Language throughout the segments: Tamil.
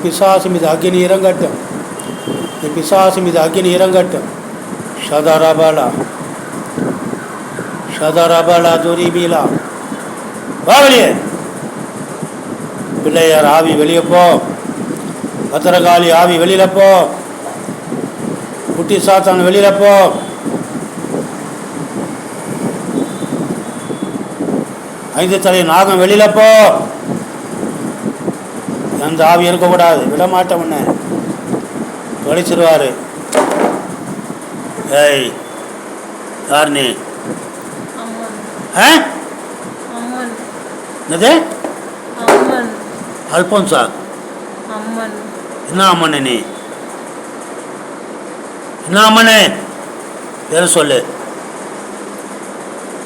பிசாசு மீது அக்கினி இறங்கட்டும். பிசாசு மீது அக்கினி இறங்கட்டும். ஷதரபலா ஷதரபலா துரிபீலா. வா வெளியே. பிள்ளையார் ஆவி வெளியே போ. பத்திரகாளி ஆவி வெளியில போ. குட்டி சாத்தான் வெளியில போ. ஐந்து தலை நாகம் வெளியில போ. அந்த ஆவி இருக்கக்கூடாது. விட மாட்டேன். உன்னை தொலைச்சிருவாரு. ஏய், யார் நீ? என்னது? அல்போன்சா? என்ன அம்மனே நீ? என்ன அம்மனே? பேர சொல்லு,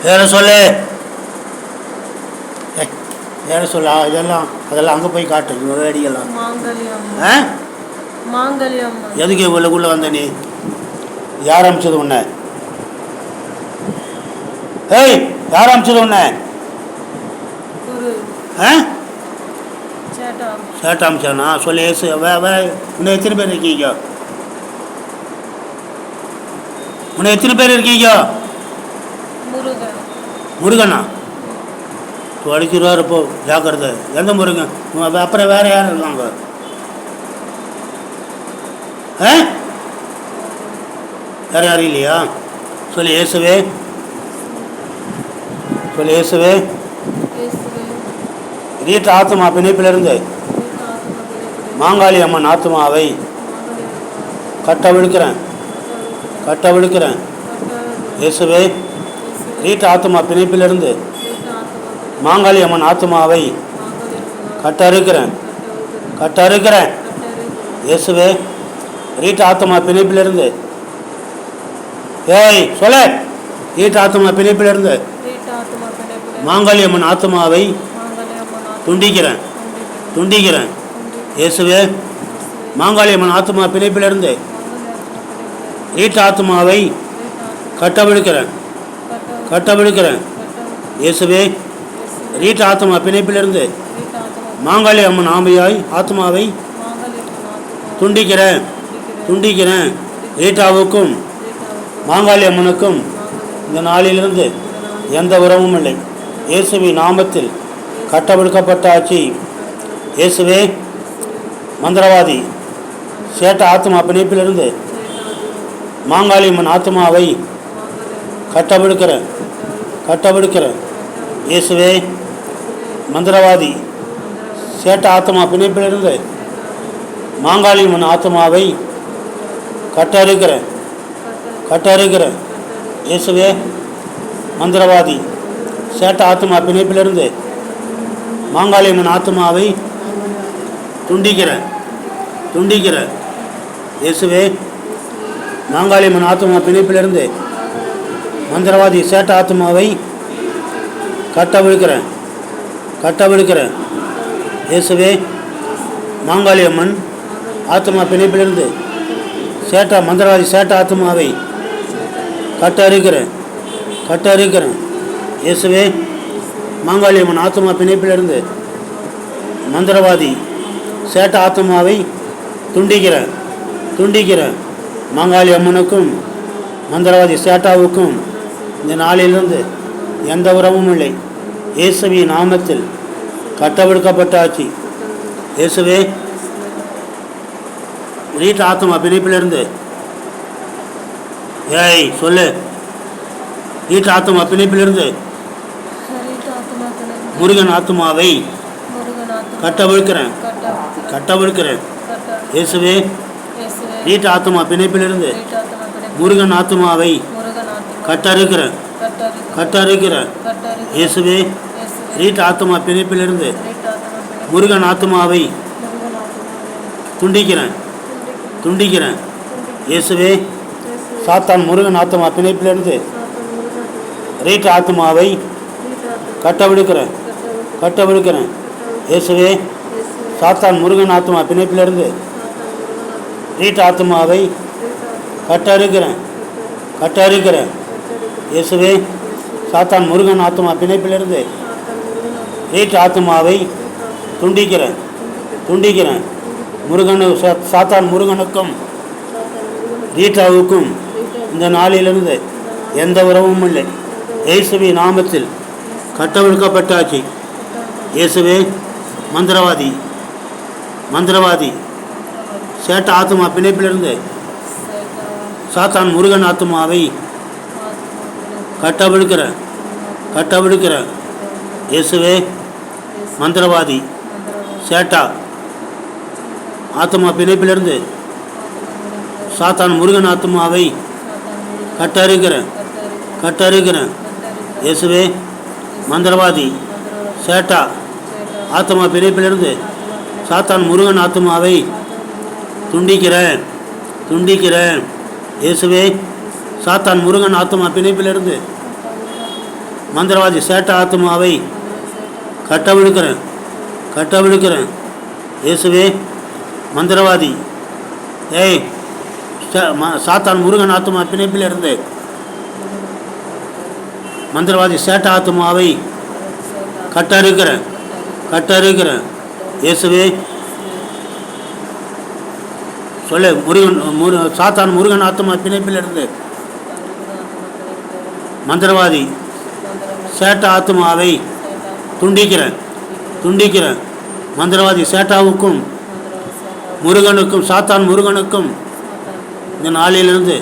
பேர சொல்லு, பேர சொல்லு. அதெல்லாம் அங்கே போய் காட்டு. வேடியெல்லாம் எதுக்கு இவ்வளோக்குள்ள வந்த நீ? யார் அமிச்சது உன்னை? ஏய், யார் அமிச்சது உன்னை? சேட்டா அமிச்சானா? சொல்லு. ஏசு உன்னை எத்தனை பேர் இருக்கீங்க? உன்னை எத்தனை பேர் இருக்கீங்க? முருகனா? அடிச்சிருவாரு. இப்போ ஜாக்கிரதை. எந்த முருகன்? அப்புறம் வேற யாரும் இருக்காங்க? வேற யாரும் இல்லையா? சொல்லு இயேசுவே, சொல்லு இயேசுவே. ரீட் ஆத்மா பிணைப்பிலிருந்து மாங்காளி அம்மன் ஆத்மாவை கட்டவிழுக்கிறேன், கட்டவிழுக்கிறேன். இயேசுவே, ரீட் ஆத்மா பிணைப்பிலிருந்து மாங்காளி அம்மன் ஆத்மாவை கட்டறுக்கிறேன், கட்டறுக்கிறேன். இயேசுவே, ரீட் ஆத்மா பிணைப்பிலிருந்து. ஏய் சொல்ல. ரீட் ஆத்மா பிணைப்பிலிருந்து மாங்காளி அம்மன் ஆத்மாவை துண்டிக்கிறேன், துண்டிக்கிறேன். இயேசுவே, மாங்காளி அம்மன் ஆத்மா பிணைப்பிலிருந்து ரீட் ஆத்மாவை கட்டவிழுக்கிறேன், கட்டவிழுக்கிறேன். இயேசுவே, ரீட் ஆத்மா பிணைப்பிலிருந்து மாங்காளி அம்மன் ஆத்மாவை துண்டிக்கிறேன், துண்டிக்கிறேன். ரீட்டாவுக்கும் மாங்காளி அம்மனுக்கும் இந்த நாளிலிருந்து எந்த உறவும் இல்லை. இயேசுவின் நாமத்தில் கட்டவிழ்க்கப்பட்டாச்சு. இயேசுவே, மந்திரவாதி சேட்ட ஆத்மா பிணைப்பிலிருந்து மாங்காளி அம்மன் ஆத்மாவை கட்டவிழுக்கிறேன், கட்டவிழுக்கிறேன். இயேசுவே, மந்திரவாதி சேட்ட ஆத்மா பிணைப்பிலிருந்து மாங்காளி அம்மன் ஆத்மாவை கட்டறுக்கிறேன், கட்டறுக்கிறேன். இயேசுவே, மந்திரவாதி சேட்ட ஆத்மா பிணைப்பிலிருந்து மாங்காளி அம்மன் ஆத்மாவை துண்டிக்கிறேன், துண்டிக்கிறேன். இயேசுவே, மாங்காளி அம்மன் ஆத்மா பிணைப்பிலிருந்து மந்திரவாதி சேட்ட ஆத்மாவை கட்டவிழுக்கிறேன், கட்டவிழுக்கிறேன். இயேசுவே, மாங்காளி அம்மன் ஆத்மா பிணைப்பிலிருந்து மந்திரவாதி சேட்ட ஆத்மாவை கட்டறுக்கிறேன், கட்டறுக்கிறேன். இயேசுவே, மாங்காளி அம்மன் ஆத்மா பிணைப்பிலிருந்து மந்திரவாதி சேட்ட ஆத்மாவை துண்டிக்கிறேன், துண்டிக்கிறேன். மாங்காளி அம்மனுக்கும் மந்திரவாதி சேட்டாவுக்கும் இந்த நாளிலிருந்து எந்த உறவும் இல்லை. இயேசுவின் நாமத்தில் கட்டவிழ்க்கப்பட்டாச்சு. இயேசுவே, ரீட் ஆத்மா பிணைப்பிலிருந்து. ஏய் சொல்லு. ரீட் ஆத்மா பிணைப்பிலிருந்து முருகன் ஆத்மாவை கட்டவிழ்க்கிறேன், கட்டவிழ்க்கிறேன். இயேசுவே, ரீட் ஆத்மா பிணைப்பிலிருந்து முருகன் ஆத்மாவை கட்டறுக்கிறேன், கட்டறுக்கிறேன். இயேசுவே, ரீட் ஆத்மா பிணைப்பிலிருந்து முருகன் ஆத்மாவை துண்டிக்கிறேன், துண்டிக்கிறேன். இயேசுவே, சாத்தான் முருகன் ஆத்மா பிணைப்பிலிருந்து ரீட் ஆத்மாவை கட்டவிழுக்கிறேன், கட்டவிழுக்கிறேன். இயேசுவே, சாத்தான் முருகன் ஆத்மா பிணைப்பிலிருந்து ரீட் ஆத்மாவை கட்டறுக்கிறேன், கட்டறுக்கிறேன். இயேசுவே, சாத்தான் முருகன் ஆத்மா பிணைப்பிலிருந்து ரீட் ஆத்மாவை துண்டிக்கிறேன், துண்டிக்கிறேன். சாத்தான் முருகனுக்கும் ரீட்டாவுக்கும் இந்த நாளிலிருந்து எந்த உறவும் இல்லை. இயேசுவி நாமத்தில் கட்டவிழ்க்கப்பட்டாச்சு. இயேசுவே மந்திரவாதி மந்திரவாதி சேட்ட ஆத்மா பிணைப்பிலிருந்து சாத்தான் முருகன் ஆத்மாவை கட்டவிழ்க்கிற இயேசுவே மந்திரவாதி சேட்டா ஆத்மா பிணைப்பிலிருந்து சாத்தான் முருகன் ஆத்மாவை கட்டறுக்கிற இயேசுவே மந்திரவாதி சேட்டா ஆத்மா பிணைப்பிலிருந்து சாத்தான் முருகன் ஆத்மாவை துண்டிக்கிறேன் இயேசுவே சாத்தான் முருகன் ஆத்மா பிணைப்பிலிருந்து மந்திரவாதி சேட்டா ஆத்மாவை கட்டவிழுக்கிறேன் இயேசுவே மந்திரவாதி சாத்தான் முருகன் ஆத்மா பிணைப்பிலிருந்து மந்திரவாதி சேட்டா ஆத்மாவை கட்டறுக்கிறேன் இயேசுவே சொல்லு. சாத்தான் முருகன் ஆத்மா பிணைப்பிலிருந்து மந்திரவாதி சேட்டா ஆத்மாவை துண்டிக்கிறேன் மந்திரவாதி சேட்டாவுக்கும் முருகனுக்கும் சாத்தான் முருகனுக்கும் இந்த நாளிலிருந்து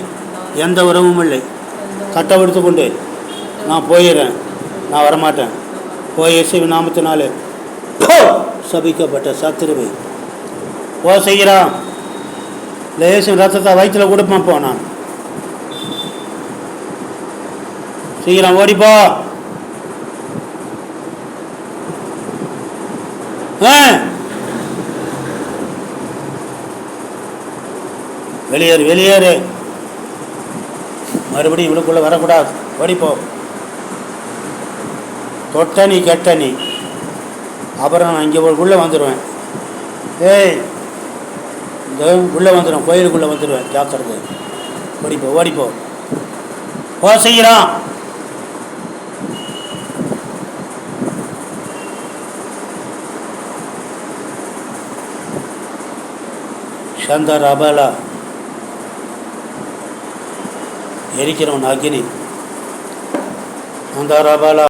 எந்த உறவும் இல்லை. கட்டவிழ்த்து கொண்டு நான் போயிடுறேன், நான் வரமாட்டேன். போய் இயேசுவின் நாமத்தினாலே சபிக்கப்பட்ட சத்துருவை செய்கிறான். இல்லை இயேசுவின் ரத்தத்தை வயிற்றில் கொடுப்பேன். போ நான் செய்கிறான். ஓடிப்போ. வெளியேறு. மறுபடியும் இவளுக்குள்ளே வரக்கூடாது. ஓடிப்போ. தொட்ட நீ கெட்ட நீ. அப்புறம் நான் இங்கே உள்ளே வந்துடுவேன். இந்த உள்ளே வந்துடுவேன், கோயிலுக்குள்ளே வந்துடுவேன். ஜாக்கிரதை. ஓடிப்போ. செய்கிறான். சந்தர் அபலா எரிக்கிறவன் அக்னி. சந்தர் அபலா